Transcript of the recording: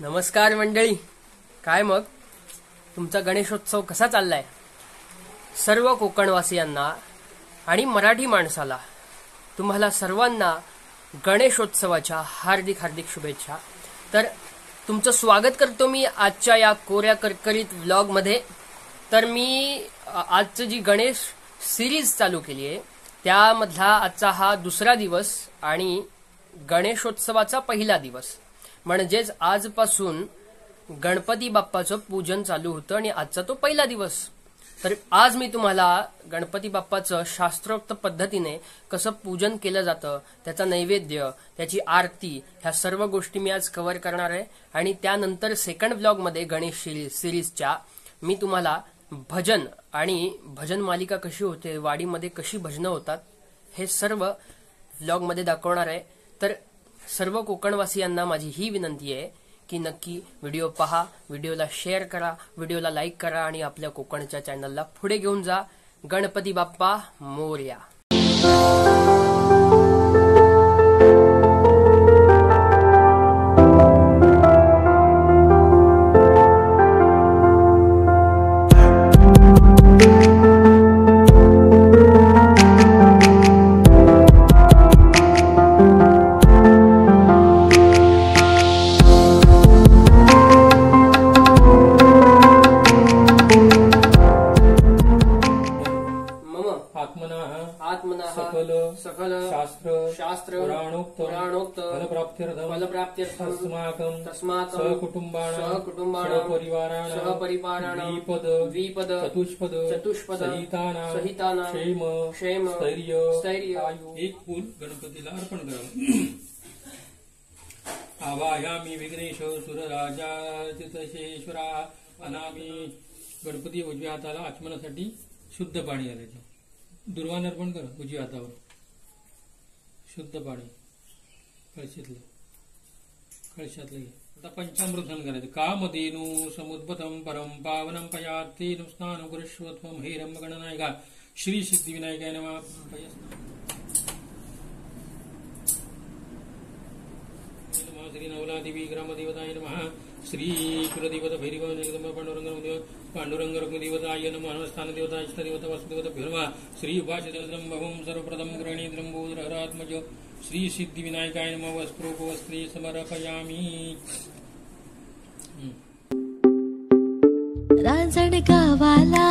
नमस्कार मंडळी, काय मग तुमचा गणेशोत्सव कसा चाललाय? सर्व कोकणवासियांना आणि मराठी माणसाला तुम्हाला सर्वांना गणेशोत्सवाच्या हार्दिक हार्दिक शुभेच्छा. तर तुमचं स्वागत करतो मी आजच्या या कोऱ्या करकरीत व्लॉग मध्ये. तर मी आजची जी गणेश सिरीज चालू केली आहे त्यामधला आजचा हा दुसरा दिवस आणि गणेशोत्सवाचा पहिला दिवस, म्हणजेच आजपासून गणपती बाप्पाचं पूजन चालू होतं आणि आजचा तो पहिला दिवस. तर आज मी तुम्हाला गणपती बाप्पाचं शास्त्रोक्त पद्धतीने कसं पूजन केलं जातं, त्याचा नैवेद्य, त्याची आरती, ह्या सर्व गोष्टी मी आज कव्हर करणार आहे. आणि त्यानंतर सेकंड व्लॉग मध्ये गणेश सिरीजच्या मी तुम्हाला भजन आणि भजन मालिका कशी होते, वाडीमध्ये कशी भजनं होतात, हे सर्व व्लॉग मध्ये दाखवणार आहे. तर सर्व कोकणवासियांना माझी ही विनंती आहे की नक्की व्हिडिओ पहा, व्हिडिओला शेअर करा, व्हिडिओला लाईक करा आणि आपल्या कोकणच्या चॅनलला पुढे घेऊन जा. गणपती बाप्पा मोरया. सकल शास्त्र पुराणोक्त फलप्राप्त्यर्थं तस्मात् सहकुटुम्बानां सहपरिवाराणां द्विपद चतुष्पद सहितानां क्षेम स्थैर्य आयु. एक फूल गणपतीला अर्पण करावं. आवायामी विघ्नेश सुरराजाचितशेश्वरा अनामी. गणपती उजव्या हाताला आचमनासाठी शुद्ध पाणी घालायचं. दुर्वान अर्पण कर उजव्या हातावर. शुद्ध पाणी कळशातलं घे. आता पंचामृत करायचं. कामधेनु समुद्भतम परम पावनम पयात तेन स्नान गुरुष्वत्वम हे रंभगणनायका श्री सिद्धिविनायकाय नमः. श्री नवलादेवी ग्रामदेवताय नमः. श्री कुलदेवता भैरव पांडुरंग रघुदेवताय नमः. स्थान देवता इष्टदेवता वासुदेवता भैरवा. श्री उपाचद्रम भवम सर्वप्रथम गृहणीद्रंबोधरात्मज श्री सिद्धिविनायकाय नमः. वस्त्रोपवस्त्रे समर्पयामि. रांजण गावाला